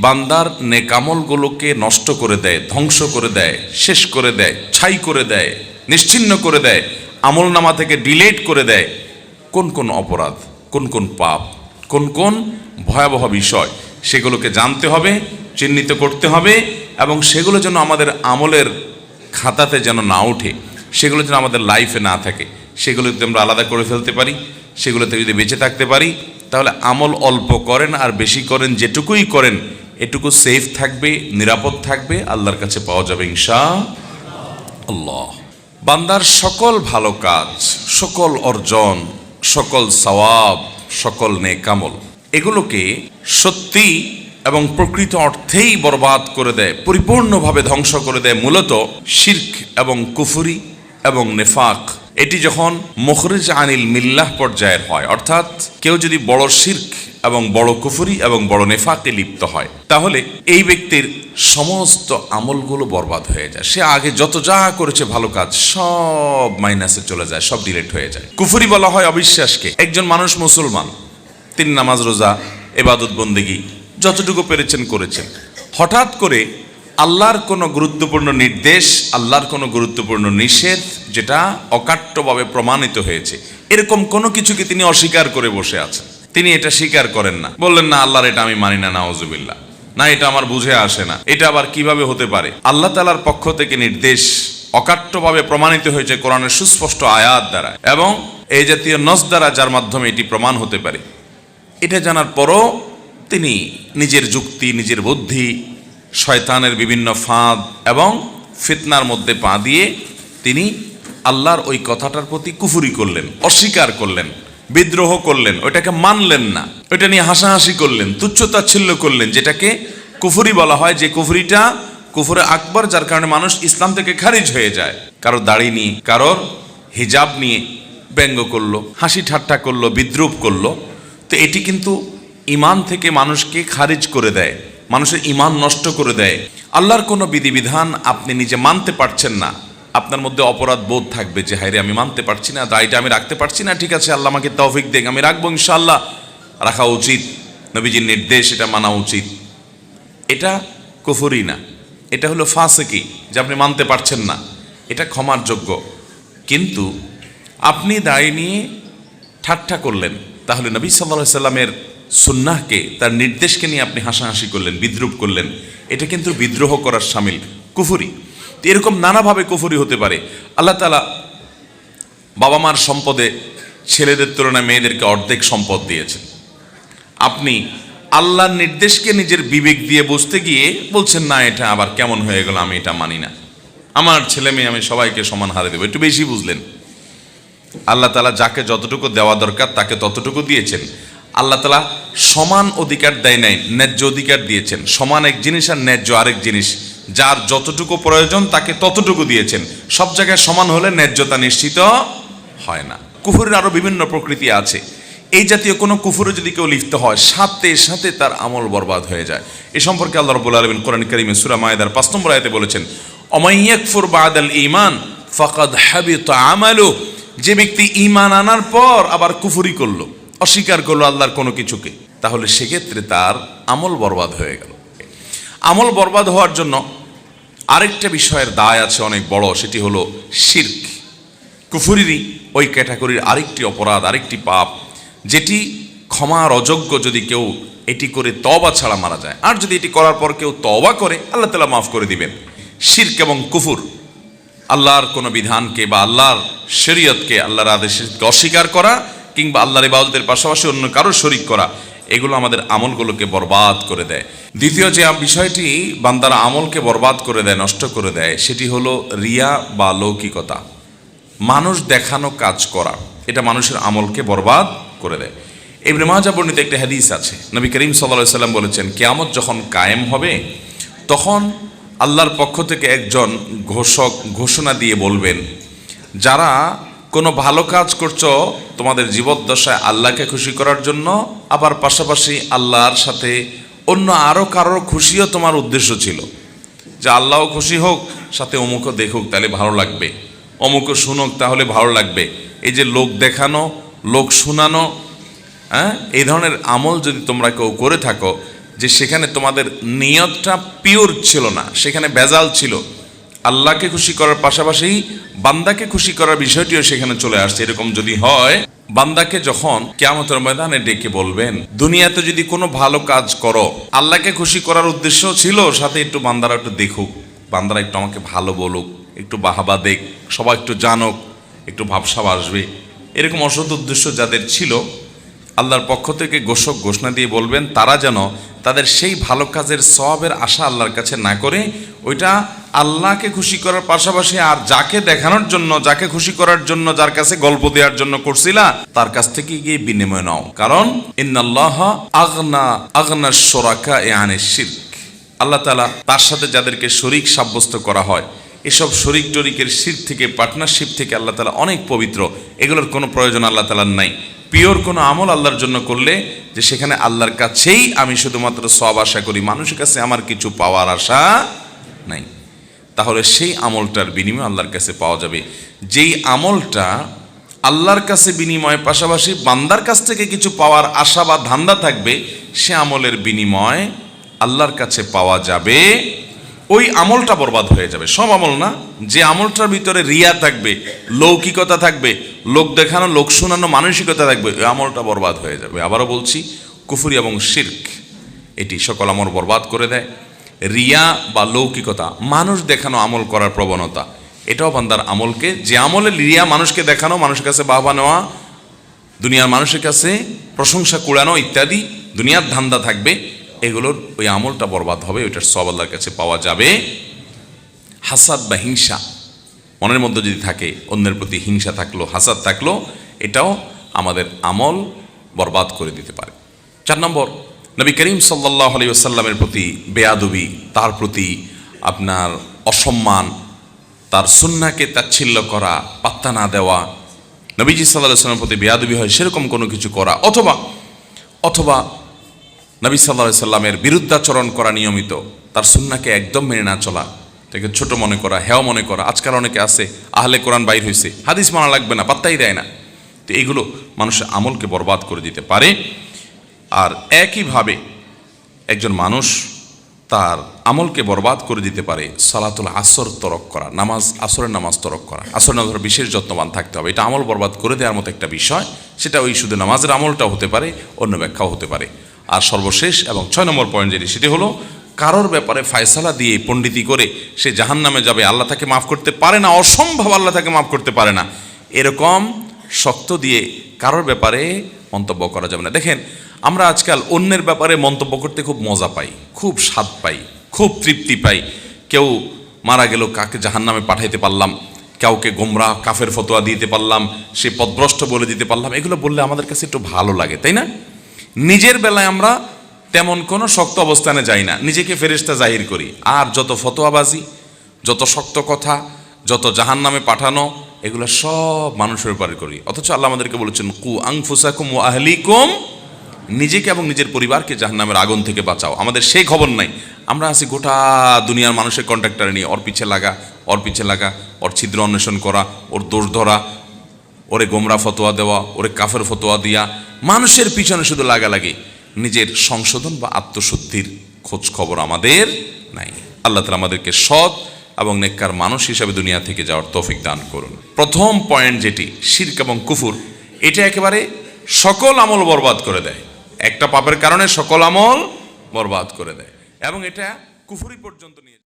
বান্দার নেকামলগুলোকে নষ্ট করে দেয়, ধ্বংস করে দেয়, শেষ করে দেয়, ছাই করে দেয়, নিশ্চিহ্ন করে দেয়, আমলনামা থেকে ডিলিট করে দেয়। কোন কোন অপরাধ, কোন কোন পাপ, কোন কোন ভয়াবহ বিষয়, সেগুলোকে জানতে হবে, চিহ্নিত করতে হবে, এবং সেগুলো যেন আমাদের আমলের খাতাতে যেন না ওঠে, সেগুলো যেন আমাদের লাইফে না থাকে, সেগুলো যদি আমরা আলাদা করে ফেলতে পারি, সেগুলোতে যদি বেঁচে থাকতে পারি, তাহলে আমল অল্প করেন আর বেশি করেন, যেটুকুই করেন এটুকু সেফ থাকবে, নিরাপদ থাকবে, আল্লাহর কাছে পাওয়া যাবে ইনশাআল্লাহ। বান্দার সকল ভালো কাজ, সকল অর্জন, সকল সওয়াব, সকল নেকামল, এগুলোকে সত্যি এবং প্রকৃত অর্থেই বরবাদ করে দেয়, পরিপূর্ণভাবে ধ্বংস করে দেয় মূলত শিরক এবং কুফরি এবং নেফাক। এটি যখন মুখরিজ আনিল মিল্লাহ পর্যায়ের হয়, অর্থাৎ কেউ যদি বড় শিরক এবং বড় কুফরি এবং বড় নেফাকে লিপ্ত হয়, তাহলে এই ব্যক্তির সমস্ত আমলগুলো বরবাদ হয়ে যায়। সে আগে যত যা করেছে ভালো কাজ সব মাইনাসে চলে যায়, সব ডিলিট হয়ে যায়। কুফরি বলা হয় অবিশ্বাসকে। একজন মানুষ মুসলমান, তিনি নামাজ রোজা ইবাদত বন্দেগী যতটুকু পেরেছেন করেছেন, হঠাৎ করে আল্লাহর কোনো গুরুত্বপূর্ণ নির্দেশ, আল্লাহর কোনো গুরুত্বপূর্ণ নিষেধ, যেটা অকাট্যভাবে প্রমাণিত হয়েছে, এরকম কোনো কিছুকে তিনি অস্বীকার করে বসে আছেন। তিনি এটা স্বীকার করেন না, বললেন না আল্লাহর এটা আমি মানি না, নাউজুবিল্লাহ, না এটা আমার বুঝে আসে না, এটা আবার কিভাবে হতে পারে। আল্লাহ তাআলার পক্ষ থেকে নির্দেশ অকাট্যভাবে প্রমাণিত হয়েছে কোরআনের সুস্পষ্ট আয়াত দ্বারা এবং এই জাতীয় নস দ্বারা, যার মাধ্যমে এটি প্রমাণ হতে পারে। এটা জানার পরও তিনি নিজের যুক্তি, নিজের বুদ্ধি, শয়তানের বিভিন্ন ফাঁদ এবং ফিতনার মধ্যে পা দিয়ে তিনি আল্লাহর ওই কথাটার প্রতি কুফরি করলেন, অস্বীকার করলেন, বিদ্রোহ করলেন, ওইটাকে মানলেন না, ওইটা নিয়ে হাসাহাসি করলেন, তুচ্ছতাচ্ছিল্য করলেন, যেটাকে কুফরি বলা হয়। যে কুফরিটা কুফরে আকবর, যার কারণে মানুষ ইসলাম থেকে খারিজ হয়ে যায়। কারোর দাড়ি নিয়ে, কারোর হিজাব নিয়ে ব্যঙ্গ করলো, হাসি ঠাট্টা করলো, বিদ্রুপ করলো, তো এটি কিন্তু ইমান থেকে মানুষকে খারিজ করে দেয়, মানুষের ইমান নষ্ট করে দেয়। আল্লাহর কোনো বিধিবিধান আপনি নিজে মানতে পারছেন না, আপনার মধ্যে অপরাধ বোধ থাকবে যে হায়রে আমি মানতে পারছি না, দায়টা আমি রাখতে পারছি না, ঠিক আছে আল্লাহ আমাকে তৌফিক দেন, আমি রাখবো ইনশাআল্লাহ। রাখা উচিত, নবীজির নির্দেশ, এটা মানা উচিত। এটা কুফরি না, এটা হলো ফাসিকি, যে আপনি মানতে পারছেন না, এটা ক্ষমার যোগ্য। কিন্তু আপনি দায় নিয়ে ঠাট্টা করলেন, তাহলে নবী সাল্লাল্লাহু আলাইহি সাল্লামের সুন্নাহকে, তার নির্দেশকে নিয়ে আপনি হাসাহাসি করলেন, বিদ্রুপ করলেন, এটা কিন্তু বিদ্রোহ করার শামিল, কুফরি। এরকম নানাভাবে কুফরি হতে পারে। আল্লাহ তাআলা বাবা মার সম্পদে ছেলেদের তুলনায় মেয়েদেরকে অর্ধেক সম্পদ দিয়েছেন। আপনি আল্লাহর নির্দেশকে নিজের বিবেক দিয়ে বুঝতে গিয়ে বলছেন না এটা আবার কেমন হয়ে গেল, আমি এটা মানি না, আমার ছেলে মেয়ে আমি সবাইকে সমান হারে দেবো। একটু বেশি বুঝলেন। আল্লাহ তাআলা যাকে যতটুকু দেওয়া দরকার তাকে ততটুকু দিয়েছেন। আল্লাহ তাআলা সমান অধিকার দেয় নাই, ন্যায্য অধিকার দিয়েছেন। সমান এক জিনিস আর ন্যায্য আরেক জিনিস। যার যতটুকু প্রয়োজন তাকে ততটুকু দিয়েছেন। সব জায়গায় সমান হলে ন্যায্যতা নিশ্চিত হয় না। কুফরের আরো বিভিন্ন প্রকৃতি আছে। এই জাতীয় কোনো কুফরে যদি কেউ লিপ্ত হয়, সাথে সাথে তার আমল বরবাদ হয়ে যায়। এ সম্পর্কে আল্লাহ রাব্বুল আলামিন কোরআন কারীমে সূরা মায়েদার 5 নম্বর আয়াতে বলেছেন, ওমান ইয়াকফুর বাদাল ঈমান ফাকাদ হাবিতা আমালু। যে ব্যক্তি ঈমান আনার পর আবার কুফরি করলো, অস্বীকার করলো আল্লাহর কোনো কিছুকে, তাহলে সেক্ষেত্রে তার আমল বরবাদ হয়ে গেল। আমল বরবাদ হওয়ার জন্য আরেকটা বিষয়ের দায় আছে অনেক বড়, সেটি হলো শিরক। কুফরিরই ওই ক্যাটাগরির আরেকটি অপরাধ, আরেকটি পাপ, যেটি ক্ষমার অযোগ্য যদি কেউ এটি করে তওবা ছাড়া মারা যায়। আর যদি এটি করার পর কেউ তওবা করে, আল্লাহ তাআলা মাফ করে দিবেন। শিরক এবং কুফর, আল্লাহর কোনো বিধানকে বা আল্লাহর শরীয়তকে, আল্লাহর আদেশকে অস্বীকার করা কিংবা আল্লাহর ইবাদতের পাশাপাশি অন্য কারো শরীক করা, এগুলো আমাদের আমলগুলোকে বরবাদ করে দেয়। দ্বিতীয় যে বিষয়টি বান্দার আমলকে বরবাদ করে দেয়, নষ্ট করে দেয়, সেটি হলো রিয়া বা লৌকিকতা, মানুষ দেখানো কাজ করা। এটা মানুষের আমলকে বরবাদ করে দেয়। ইবনে মাজাহ বর্ণিত একটা হাদিস আছে, নবী করিম সাল্লাল্লাহু আলাইহি সাল্লাম বলেছেন, কিয়ামত যখন কায়েম হবে তখন আল্লাহর পক্ষ থেকে একজন ঘোষক ঘোষণা দিয়ে বলবেন, যারা কোনো ভালো কাজ করছো তোমাদের জীবদ্দশায় আল্লাহকে খুশি করার জন্য, আবার পাশাপাশি আল্লাহর সাথে অন্য আরও কারোর খুশিও তোমার উদ্দেশ্য ছিল, যে আল্লাহও খুশি হোক, সাথে অমুকও দেখুক তাহলে ভালো লাগবে, অমুকও শুনুক তাহলে ভালো লাগবে। এই যে লোক দেখানো, লোক শোনানো, এই ধরনের আমল যদি তোমরা কেউ করে থাকো, যে সেখানে তোমাদের নিয়তটা পিওর ছিল না, সেখানে ভেজাল ছিল। আল্লাহকে খুশি করার পাশাপাশি বান্দাকে খুশি করার বিষয়টিও সেখানে চলে আসছে। এরকম যদি হয়, বান্দাকে যখন কিয়ামতের ময়দানে ডেকে বলবেন, দুনিয়াতে যদি কোনো ভালো কাজ করো, আল্লাহকে খুশি করার উদ্দেশ্য ছিল, সাথে একটু বান্দারা একটু দেখুক, বান্দারা একটু আমাকে ভালো বলুক, একটু বাহাবা দেখ, সবাই একটু জানুক, একটু ভাবসাব আসবে, এরকম অসৎ উদ্দেশ্য যাদের ছিল, আল্লাহর পক্ষ থেকে ঘোষণা দিয়ে বলবেন তারা যেন তাদের সেই ভালো কাজের সওয়াবের আশা আল্লাহর কাছে না করে ওইটা আল্লাহকে খুশি করার পাশাপাশি আর যাকে দেখানোর জন্য, যাকে খুশি করার জন্য, যার কাছে গল্প দেওয়ার জন্য করছিলা, তার কাছ থেকে গিয়ে বিনিময় নাও। কারণ ইন্নাল্লাহা আগনা শুরাকা আনিশ শিরক, আল্লাহ তাআলা তার সাথে যাদেরকে শরীক সাব্যস্ত করা হয়, এসব শরীক টরিকের শিরক থেকে, পার্টনারশিপ থেকে আল্লাহ তাআলা অনেক পবিত্র। এগুলোর কোনো প্রয়োজন আল্লাহ তাআলার নাই। পিওর কোনো আমল আল্লাহর জন্য করলে, যে সেখানে আল্লাহর কাছেই আমি শুধুমাত্র সওয়াব আশা করি, মানুষের কাছে আমার কিছু পাওয়ার আশা নাই, তাহলে সেই আমলটার বিনিময় আল্লাহর কাছে পাওয়া যাবে। যেই আমলটা আল্লাহর কাছে বিনিময়ের পাশাপাশি বান্দার কাছ থেকে কিছু পাওয়ার আশা বা ধান্দা থাকবে, সে আমলের বিনিময় আল্লাহর কাছে পাওয়া যাবে, ওই আমলটা বরবাদ হয়ে যাবে। সব আমল না, যে আমলটার ভিতরে রিয়া থাকবে, লৌকিকতা থাকবে, লোক দেখানো, লোক শোনানো মানসিকতা থাকবে, ওই আমলটা বরবাদ হয়ে যাবে। আবারও বলছি, কুফরি এবং শিরক এটি সকল আমল বরবাদ করে দেয়। রিয়া বা লৌকিকতা, মানুষ দেখানো আমল করার প্রবণতা, এটাও বান্দার আমলকে, যে আমলে রিয়া, মানুষকে দেখানো, মানুষের কাছে বাহবা নেওয়া, দুনিয়ার মানুষের কাছে প্রশংসা কুড়ানো ইত্যাদি দুনিয়ার ধান্দা থাকবে, এগুলোর ওই আমলটা বরবাদ হবে, ওইটার সওয়াব আল্লাহর কাছে পাওয়া যাবে। হাসাদ বা হিংসা মনের মধ্যে যদি থাকে, অন্যের প্রতি হিংসা থাকলো, হাসাদ থাকলো, এটাও আমাদের আমল বরবাদ করে দিতে পারে। 4 নম্বর, নবী করিম সাল্লাল্লাহু আলাইহি ওয়াসাল্লামের প্রতি বেয়াদবি, তার প্রতি আপনার অসম্মান, তার সুন্নাহকে তাচ্ছিল্য করা, পাত্তা না দেওয়া, নবীজি সাল্লাল্লাহু আলাইহি ওয়াসাল্লামের প্রতি বেয়াদবি হয় সেরকম কোনো কিছু করা, অথবা নবী সাল্লাল্লাহু আলাইহি ওয়াসাল্লামের বিরুদ্ধাচরণ করা, নিয়মিত তার সুন্নাহকে একদম মেনে না চলা, তাকে ছোট মনে করা, হেয় মনে করা। আজকাল অনেকে আছে, আহলে কোরআন বাইর হয়েছে, হাদিস মানা লাগবে না, পাত্তাই দেয় না। তো এগুলো মানুষের আমলকে বরবাদ করে দিতে পারে। আর একইভাবে একজন মানুষ তার আমলকে বরবাদ করে দিতে পারে সালাতুল আসর তরক করা, আসরের নামাজ তরক করা। আসর নামাজের বিশেষ যত্নবান থাকতে হবে, এটা আমল বরবাদ করে দেওয়ার মতো একটা বিষয়। সেটা ওই শুধু নামাজের আমলটাও হতে পারে, অন্য ব্যাখ্যাও হতে পারে। আর সর্বশেষ এবং 6 নম্বর পয়েন্ট যেটি, সেটি হলো কারোর ব্যাপারে ফায়সালা দিয়ে পণ্ডিতি করে সে জাহান্নামে যাবে, আল্লাহ তাকে মাফ করতে পারে না, অসম্ভব আল্লাহ তাকে মাফ করতে পারে না, এরকম শক্ত দিয়ে কারোর ব্যাপারে মন্তব্য করা যাবে না। দেখেন, আমরা আজকাল অন্যের ব্যাপারে মন্তব্য করতে খুব মজা পাই, খুব স্বাদ পাই, খুব তৃপ্তি পাই। কেউ মারা গেল, কাকে জাহান্নামে পাঠাইতে পারলাম, কাউকে গোমরা কাফের ফতোয়া দিতে পারলাম, সে পথভ্রষ্ট বলে দিতে পারলাম, এগুলো বললে আমাদের কাছে একটু ভালো লাগে, তাই না? নিজের বেলায় আমরা তেমন কোনো শক্ত অবস্থানে যাই না, নিজেকে ফেরেশতা জাহির করি। আর যত ফতোয়াবাজি, যত শক্ত কথা, যত জাহান্নামে পাঠানো, এগুলো সব মানুষের ব্যাপারে করি। অথচ আল্লাহ আমাদেরকে বলেছেন, কু আনফুসাকুম ওয়া আহলিকুম, নিজেকে এবং নিজের পরিবারকে জাহান্নামের আগুন থেকে বাঁচাও। আমাদের সেই খবর নাই, আমরা আছি গোটা দুনিয়ার মানুষের কন্ট্রাক্টর নিয়ে, ওর পিছে লাগা, ওর ছিদ্র অন্বেষণ করা, ওর দোষ ধরা, ওরে গোমরা ফতোয়া দেওয়া, ওরে কাফের ফতোয়া দিয়া, মানুষের পিছনে শুধু লাগালাগি, নিজের সংশোধন বা আত্মশুদ্ধির খোঁজ খবর আমাদের নাই। আল্লাহ তাআলা আমাদেরকে সৎ এবং নেককার মানুষ হিসাবে দুনিয়া থেকে যাওয়ার তৌফিক দান করুন। প্রথম পয়েন্ট যেটি, শিরক এবং কুফর, এটা একেবারে সকল আমল বরবাদ করে দেয়। একটা পাপের কারণে সকল আমল বরবাদ করে দেয়, এবং এটা কুফরি পর্যন্ত নিয়ে